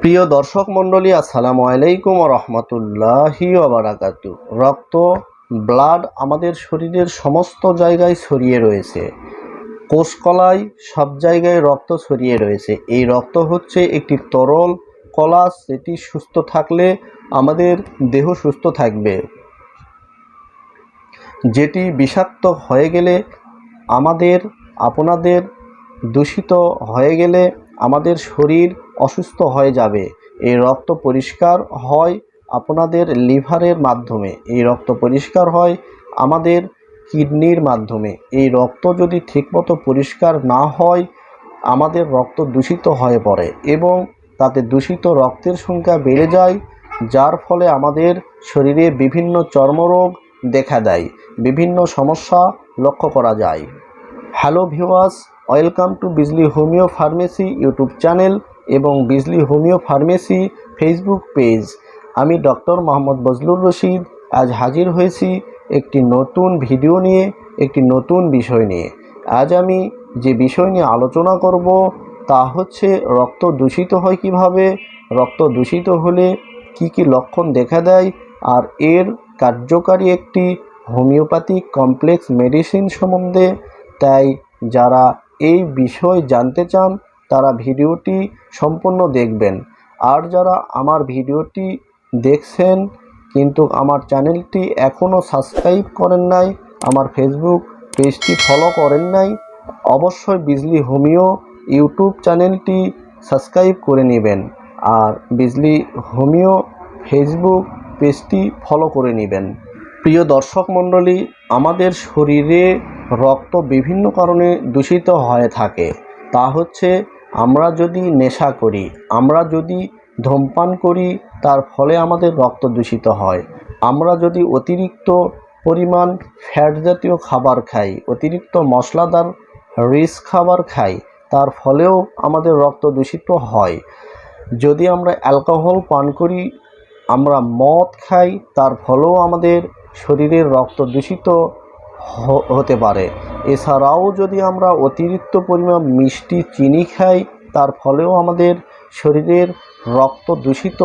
প্রিয় দর্শক মণ্ডলী, আসসালামু আলাইকুম ওয়া রাহমাতুল্লাহি ওয়া বারাকাতু। রক্ত, ব্লাড আমাদের শরীরের সমস্ত জায়গায় ছড়িয়ে রয়েছে। কোষকলায় সব জায়গায় রক্ত ছড়িয়ে রয়েছে। এই রক্ত হচ্ছে একটি তরল কলা, যেটি সুস্থ থাকলে আমাদের দেহ সুস্থ থাকবে। যেটি বিষাক্ত হয়ে গেলে আপনাদের দূষিত হয়ে গেলে আমাদের শরীর অসুস্থ হয়ে যাবে। এই রক্ত পরিষ্কার হয় আপনাদের লিভারের মাধ্যমে, এই রক্ত পরিষ্কার হয় আমাদের কিডনির মাধ্যমে। এই রক্ত যদি ঠিকমতো পরিষ্কার না হয় আমাদের রক্ত দূষিত হয়ে পড়ে এবং তাতে দূষিত রক্তের সংখ্যা বেড়ে যায়, যার ফলে আমাদের শরীরে বিভিন্ন চর্মরোগ দেখা দেয়, বিভিন্ন সমস্যা লক্ষ্য করা যায়। Hello viewers, welcome to Bijli homeo pharmacy YouTube channel এবং বিজলি হোমিও ফার্মেসি ফেসবুক পেজ। আমি ডক্টর মোহাম্মদ বজলুর রশিদ আজ হাজির হয়েছি একটি নতুন ভিডিও নিয়ে, একটি নতুন বিষয় নিয়ে। আজ আমি যে বিষয় নিয়ে আলোচনা করব তা হচ্ছে রক্ত দূষিত হয় কিভাবে, রক্ত দূষিত হলে কি কি লক্ষণ দেখা দেয়, আর এর কার্যকারী একটি হোমিওপ্যাথিক কমপ্লেক্স মেডিসিন সম্বন্ধে। তাই যারা এই বিষয় জানতে চান তারা ভিডিওটি সম্পূর্ণ দেখবেন। আর যারা আমার ভিডিওটি দেখছেন কিন্তু আমার চ্যানেলটি এখনও সাবস্ক্রাইব করেন নাই, আমার ফেসবুক পেজটি ফলো করেন নাই, অবশ্যই বিজলি হোমিও ইউটিউব চ্যানেলটি সাবস্ক্রাইব করে নেবেন আর বিজলি হোমিও ফেসবুক পেজটি ফলো করে নেবেন। প্রিয় দর্শক মণ্ডলী, আমাদের শরীরে রক্ত বিভিন্ন কারণে দূষিত হয়ে থাকে। তা হচ্ছে আমরা যদি নেশা করি, আমরা যদি ধূমপান করি, তার ফলে আমাদের রক্ত দূষিত হয়। আমরা যদি অতিরিক্ত পরিমাণ ফ্যাট জাতীয় খাবার খাই, অতিরিক্ত মশলাদার রিচ খাবার খাই, তার ফলেও আমাদের রক্ত দূষিত হয়। যদি আমরা অ্যালকোহল পান করি, আমরা মদ খাই, তার ফলেও আমাদের শরীরের রক্ত দূষিত হতে পারে। এছাড়াও যদি আমরা অতিরিক্ত পরিমাণ মিষ্টি, চিনি খাই, তার ফলেও আমাদের শরীরের রক্ত দূষিত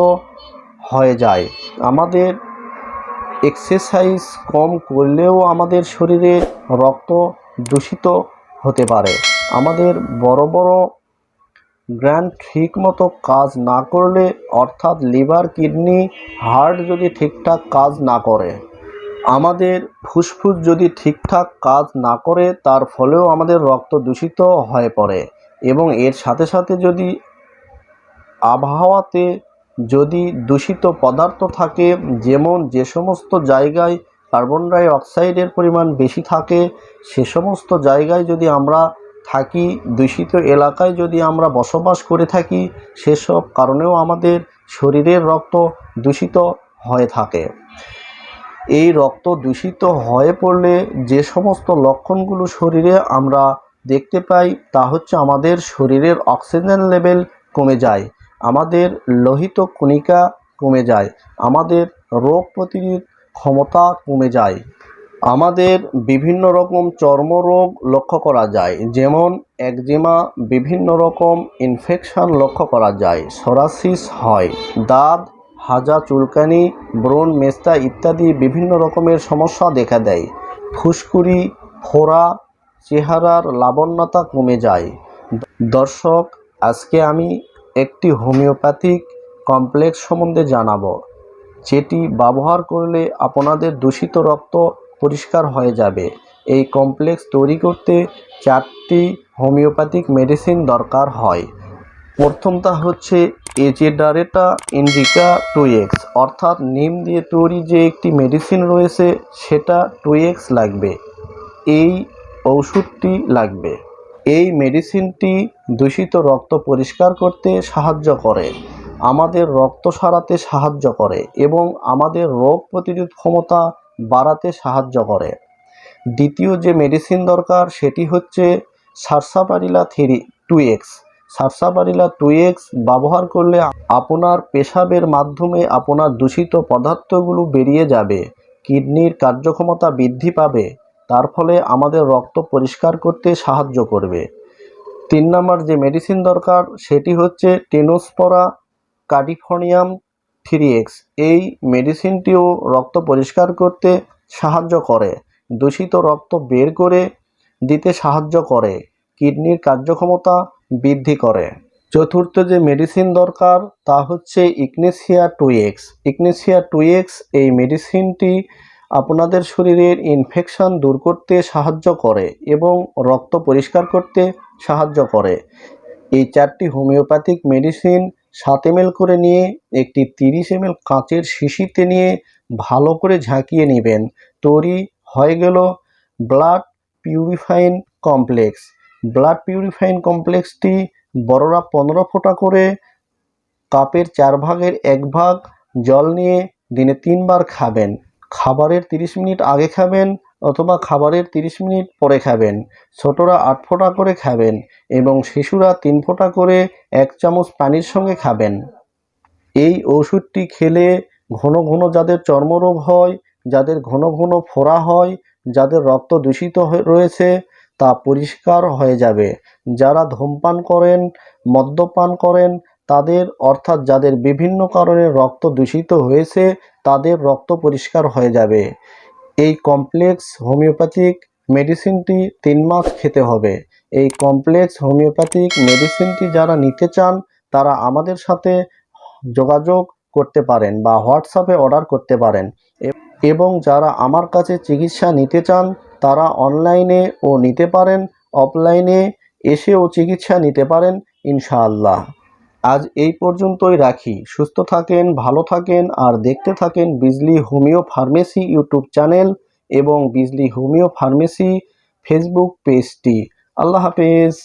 হয়ে যায়। আমাদের এক্সারসাইজ কম করলেও আমাদের শরীরে রক্ত দূষিত হতে পারে। আমাদের বড় বড় গ্ল্যান্ড ঠিক মতো কাজ না করলে, অর্থাৎ লিভার, কিডনি, হার্ট যদি ঠিকঠাক কাজ না করে, আমাদের ফুসফুস যদি ঠিকঠাক কাজ না করে, তার ফলেও আমাদের রক্ত দূষিত হয়ে পড়ে। এবং এর সাথে সাথে যদি আবহাওয়াতে যদি দূষিত পদার্থ থাকে, যেমন যে সমস্ত জায়গায় কার্বন ডাই অক্সাইডের পরিমাণ বেশি থাকে, সে সমস্ত জায়গায় যদি আমরা থাকি, দূষিত এলাকায় যদি আমরা বসবাস করে থাকি, সেসব কারণেও আমাদের শরীরের রক্ত দূষিত হয়ে থাকে। এই রক্ত দূষিত হয়ে পড়লে যে সমস্ত লক্ষণগুলো শরীরে আমরা দেখতে পাই তা হচ্ছে আমাদের শরীরের অক্সিজেন লেভেল কমে যায়, আমাদের লোহিত কণিকা কমে যায়, আমাদের রোগ প্রতিরোধ ক্ষমতা কমে যায়, আমাদের বিভিন্ন রকম চর্মরোগ লক্ষ্য করা যায়, যেমন একজিমা, বিভিন্ন রকম ইনফেকশন লক্ষ্য করা যায়, সরাসিস হয়, দাঁত হাজা, চুলকানি, ব্রণ, মেস্তা ইত্যাদি বিভিন্ন রকমের সমস্যা দেখা দেয়, ফুসকুড়ি, ফোড়া, চেহারার লাবণ্যতা কমে যায়। দর্শক, আজকে আমি একটি হোমিওপ্যাথিক কমপ্লেক্স সম্বন্ধে জানাবো, যেটি ব্যবহার করলে আপনাদের দূষিত রক্ত পরিষ্কার হয়ে যাবে। এই কমপ্লেক্স তৈরি করতে 4টি হোমিওপ্যাথিক মেডিসিন দরকার হয়। প্রথমটা হচ্ছে এজেডারেটা ইন্ডিকা 2X, অর্থাৎ নিম দিয়ে তৈরি যে একটি মেডিসিন রয়েছে সেটা 2X লাগবে, এই ওষুধটি লাগবে। এই মেডিসিনটি দূষিত রক্ত পরিষ্কার করতে সাহায্য করে, আমাদের রক্ত সারাতে সাহায্য করে এবং আমাদের রোগ প্রতিরোধ ক্ষমতা বাড়াতে সাহায্য করে। দ্বিতীয় যে মেডিসিন দরকার সেটি হচ্ছে সারসাপারিলা 2X। সারসাপারিলা 2X ব্যবহার করলে আপনার পেশাবের মাধ্যমে আপনার দূষিত পদার্থগুলো বেরিয়ে যাবে, কিডনির কার্যক্ষমতা বৃদ্ধি পাবে, তার ফলে আমাদের রক্ত পরিষ্কার করতে সাহায্য করবে। 3 নম্বর যে মেডিসিন দরকার সেটি হচ্ছে টেনোস্পোরা কার্ডিফোনিয়াম 3x। এই মেডিসিনটিও রক্ত পরিষ্কার করতে সাহায্য করে, দূষিত রক্ত বের করে দিতে সাহায্য করে, কিডনির কার্যক্ষমতা বৃদ্ধি করে। চতুর্থ যে মেডিসিন দরকার তা হচ্ছে ইগনেসিয়া 2x। ইগনেসিয়া 2x এই মেডিসিনটি আপনাদের শরীরের ইনফেকশন দূর করতে সাহায্য করে এবং রক্ত পরিষ্কার করতে সাহায্য করে। এই 4টি হোমিওপ্যাথিক মেডিসিন 7 ml করে নিয়ে একটি 30 ml কাঁচের শিশিতে নিয়ে ভালো করে ঝাঁকিয়ে নেবেন। তৈরি হয়ে গেল blood purifying complex. Blood purifying কমপ্লেক্সটি বড়রা 15 ফোঁটা করে কাপের 4 ভাগের 1 ভাগ জল নিয়ে দিনে 3 বার খাবেন। খাবারের 30 মিনিট আগে খাবেন অথবা খাবারের 30 মিনিট পরে খাবেন। ছোটরা 8 ফোঁটা করে খাবেন এবং শিশুরা 3 ফোঁটা করে 1 চামচ পানির সঙ্গে খাবেন। এই ওষুধটি খেলে ঘন ঘন যাদের চর্মরোগ হয়, যাদের ঘন ঘন ফোড়া হয়, যাদের রক্ত দূষিত রয়েছে তা পরিষ্কার হয়ে যাবে। যারা ধূমপান করেন, মদ্যপান করেন তাদের, অর্থাৎ যাদের বিভিন্ন কারণে রক্ত দূষিত হয়েছে তাদের রক্ত পরিষ্কার হয়ে যাবে। এই কমপ্লেক্স হোমিওপ্যাথিক মেডিসিনটি 3 মাস খেতে হবে। এই কমপ্লেক্স হোমিওপ্যাথিক মেডিসিনটি যারা নিতে চান তারা আমাদের সাথে যোগাযোগ করতে পারেন বা হোয়াটসঅ্যাপে অর্ডার করতে পারেন এবং যারা আমার কাছে চিকিৎসা নিতে চান তারা অনলাইনেও নিতে পারেন, অফলাইনে এসেও চিকিৎসা নিতে পারেন ইনশাআল্লাহ। আজ এই পর্যন্তই রাখি। সুস্থ থাকেন, ভালো থাকেন আর দেখতে থাকেন বিজলি হোমিও ফার্মেসি ইউটিউব চ্যানেল এবং বিজলি হোমিও ফার্মেসি ফেসবুক পেজটি। আল্লাহ হাফেজ।